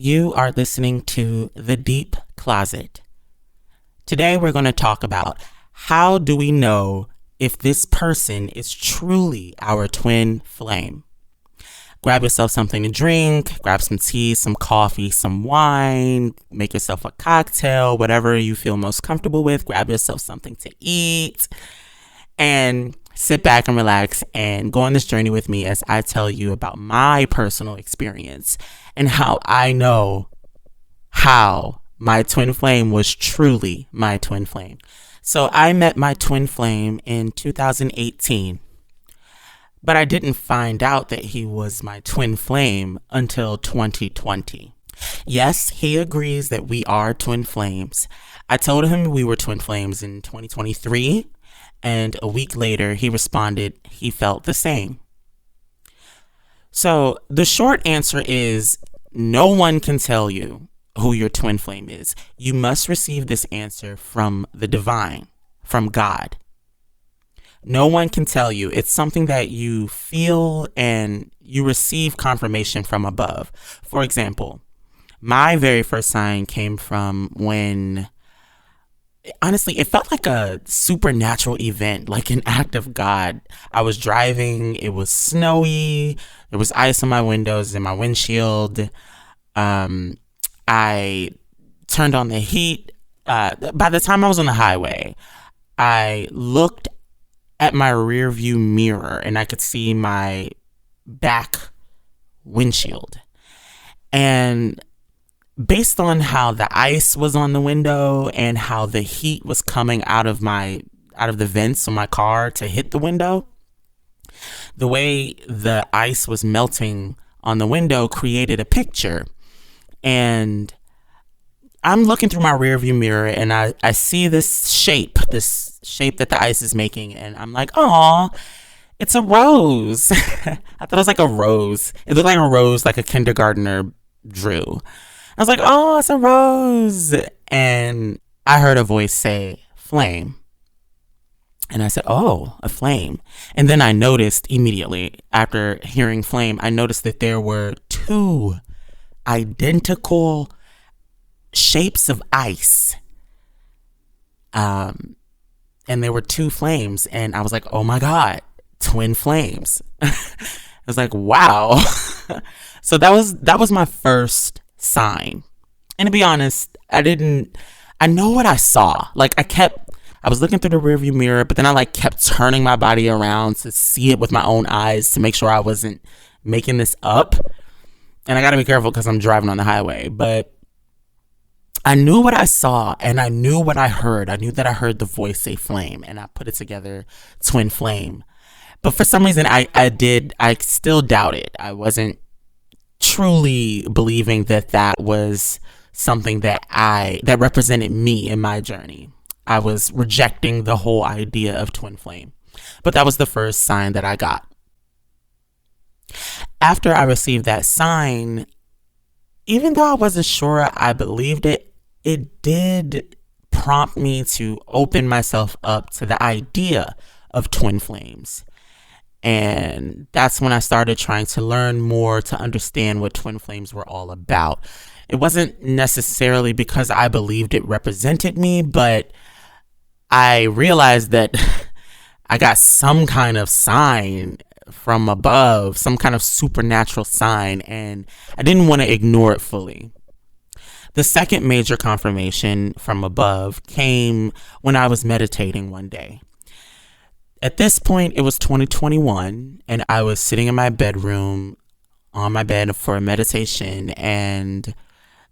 You are listening to The Deep Closet. Today we're going to talk about how do we know if this person is truly our twin flame. Grab yourself something to drink, grab some tea, some coffee, some wine, make yourself a cocktail, whatever you feel most comfortable with. Grab yourself something to eat and sit back and relax and go on this journey with me as I tell you about my personal experience and how I know how my twin flame was truly my twin flame. So I met my twin flame in 2018, but I didn't find out that he was my twin flame until 2020. Yes, he agrees that we are twin flames. I told him we were twin flames in 2023. And a week later, he responded he felt the same. So the short answer is no one can tell you who your twin flame is. You must receive this answer from the divine, from God. No one can tell you. It's something that you feel and you receive confirmation from above. For example, my very first sign came from when... honestly, it felt like a supernatural event, like an act of God. I was driving, it was snowy, there was ice on my windows and my windshield. I turned on the heat. By the time I was on the highway, I looked at my rear view mirror and I could see my back windshield. And based on how the ice was on the window and how the heat was coming out of the vents of my car to hit the window, the way the ice was melting on the window created a picture. And I'm looking through my rearview mirror and I see this shape that the ice is making. And I'm like, oh, it's a rose. I thought it was like a rose. It looked like a rose, like a kindergartner drew. I was like, oh, it's a rose. And I heard a voice say, flame. And I said, oh, a flame. And then I noticed immediately after hearing flame, I noticed that there were two identical shapes of ice. And there were two flames. And I was like, oh my God, twin flames. I was like, wow. So that was my first sign. And to be honest, I know what I saw. Like I was looking through the rearview mirror, but then I kept turning my body around to see it with my own eyes to make sure I wasn't making this up. And I got to be careful because I'm driving on the highway, but I knew what I saw and I knew what I heard. I knew that I heard the voice say flame and I put it together, twin flame. But for some reason I still doubted. I wasn't truly believing that was something that represented me in my journey. I was rejecting the whole idea of twin flame. But that was the first sign that I got. After I received that sign, even though I wasn't sure I believed it, it did prompt me to open myself up to the idea of twin flames. And that's when I started trying to learn more to understand what twin flames were all about. It wasn't necessarily because I believed it represented me, but I realized that I got some kind of sign from above, some kind of supernatural sign, and I didn't want to ignore it fully. The second major confirmation from above came when I was meditating one day. At this point, it was 2021, and I was sitting in my bedroom on my bed for a meditation, and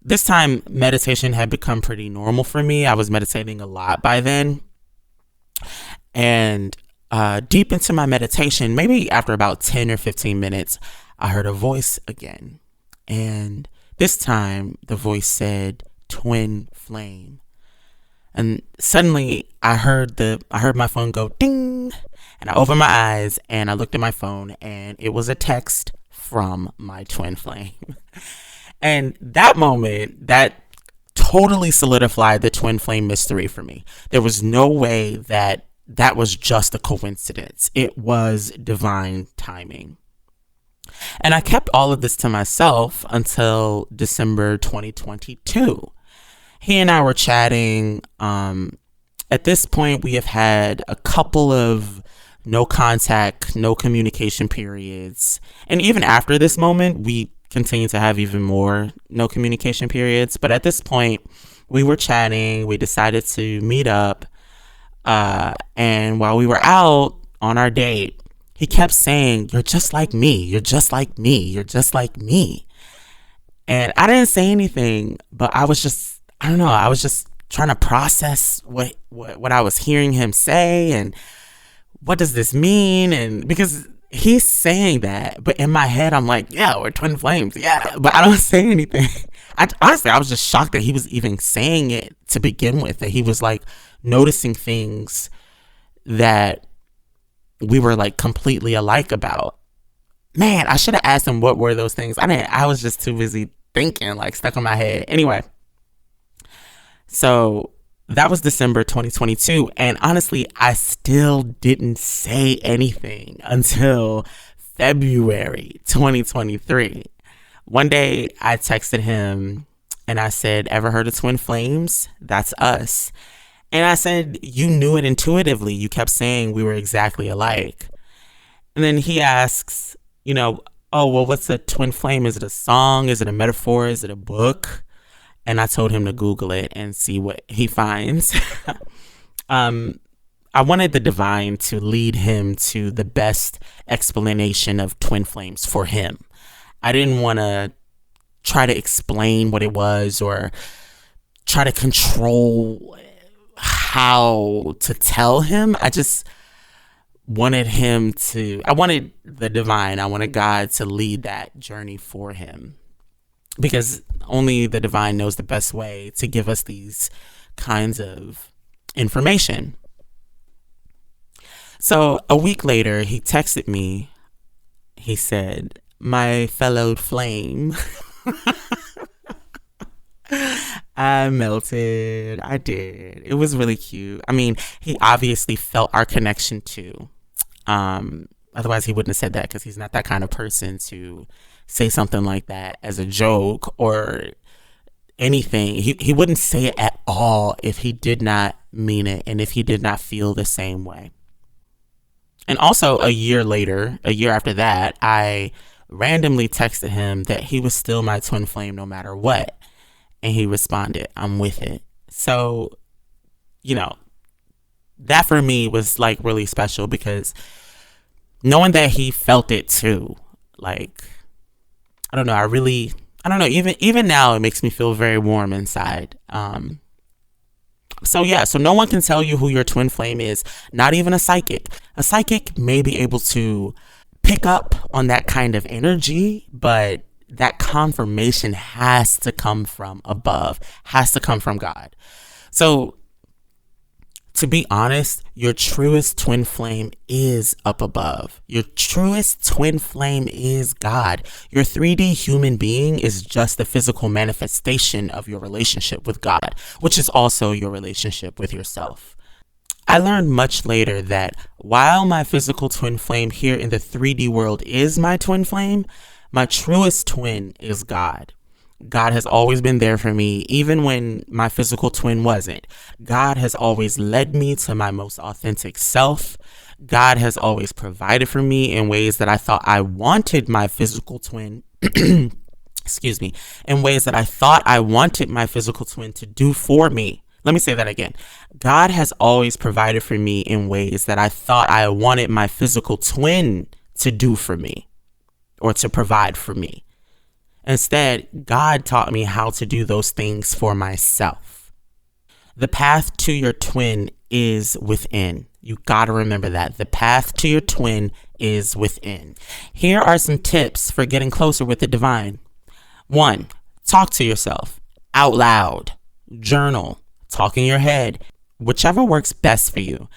this time meditation had become pretty normal for me. I was meditating a lot by then, and deep into my meditation, maybe after about 10 or 15 minutes, I heard a voice again, and this time the voice said, twin flame. And suddenly I heard my phone go ding, and I opened my eyes and I looked at my phone and it was a text from my twin flame. And that moment, that totally solidified the twin flame mystery for me. There was no way that was just a coincidence. It was divine timing. And I kept all of this to myself until December 2022. He and I were chatting. At this point, we have had a couple of no contact, no communication periods. And even after this moment, we continue to have even more no communication periods. But at this point, we were chatting. We decided to meet up. And while we were out on our date, he kept saying, "You're just like me. You're just like me. You're just like me." And I didn't say anything, but I was just, I don't know, I was just trying to process what I was hearing him say and what does this mean? And because he's saying that, but in my head, I'm like, yeah, we're twin flames. Yeah, but I don't say anything. Honestly, I was just shocked that he was even saying it to begin with, that he was like noticing things that we were like completely alike about. Man, I should have asked him what were those things. I was just too busy thinking, like stuck in my head. Anyway, so that was December 2022. And honestly, I still didn't say anything until February 2023. One day I texted him and I said, "Ever heard of twin flames? That's us." And I said, "You knew it intuitively. You kept saying we were exactly alike." And then he asks, "Oh, well, what's a twin flame? Is it a song? Is it a metaphor? Is it a book?" And I told him to Google it and see what he finds. I wanted the divine to lead him to the best explanation of twin flames for him. I didn't want to try to explain what it was or try to control how to tell him. I just wanted I wanted the divine, I wanted God to lead that journey for him, because only the divine knows the best way to give us these kinds of information. So a week later, he texted me. He said, "My fellow flame." I melted. I did. It was really cute. I mean, he obviously felt our connection too. Otherwise, he wouldn't have said that, because he's not that kind of person to say something like that as a joke or anything. He wouldn't say it at all if he did not mean it and if he did not feel the same way. And also a year after that, I randomly texted him that he was still my twin flame no matter what. And he responded, "I'm with it." So, that for me was like really special, because knowing that he felt it too, like, I don't know, even now it makes me feel very warm inside. So no one can tell you who your twin flame is, not even a psychic. A psychic may be able to pick up on that kind of energy, but that confirmation has to come from above, has to come from God. So, to be honest, your truest twin flame is up above. Your truest twin flame is God. Your 3D human being is just the physical manifestation of your relationship with God, which is also your relationship with yourself. I learned much later that while my physical twin flame here in the 3D world is my twin flame, my truest twin is God. God has always been there for me, even when my physical twin wasn't. God has always led me to my most authentic self. God has always provided for me in ways that I thought I wanted my physical twin, excuse me, in ways that I thought I wanted my physical twin to do for me. Let me say that again. God has always provided for me in ways that I thought I wanted my physical twin to do for me or to provide for me. Instead, God taught me how to do those things for myself. The path to your twin is within. You gotta remember that. The path to your twin is within. Here are some tips for getting closer with the divine. 1, talk to yourself out loud. Journal. Talk in your head. Whichever works best for you.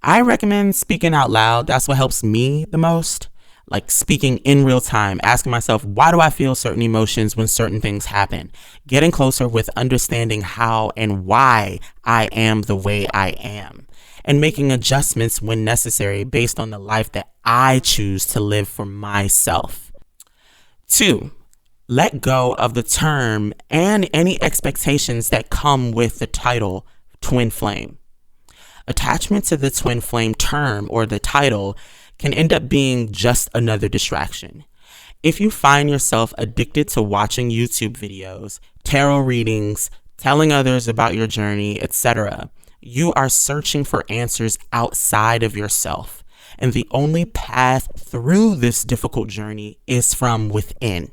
I recommend speaking out loud. That's what helps me the most. Like speaking in real time, asking myself, why do I feel certain emotions when certain things happen? Getting closer with understanding how and why I am the way I am. And making adjustments when necessary based on the life that I choose to live for myself. 2, let go of the term and any expectations that come with the title twin flame. Attachment to the twin flame term or the title can end up being just another distraction. If you find yourself addicted to watching YouTube videos, tarot readings, telling others about your journey, etc., you are searching for answers outside of yourself. And the only path through this difficult journey is from within.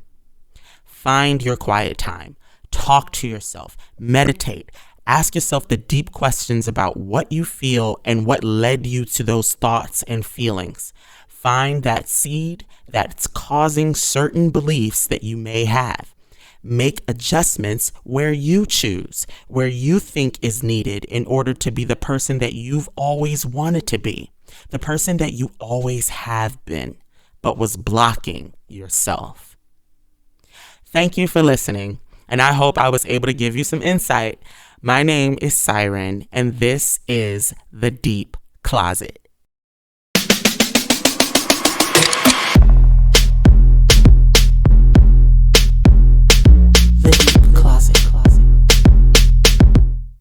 Find your quiet time. Talk to yourself. Meditate. Ask yourself the deep questions about what you feel and what led you to those thoughts and feelings. Find that seed that's causing certain beliefs that you may have. Make adjustments where you choose, where you think is needed in order to be the person that you've always wanted to be, the person that you always have been, but was blocking yourself. Thank you for listening, and I hope I was able to give you some insight. My name is Siren, and this is The Deep Closet.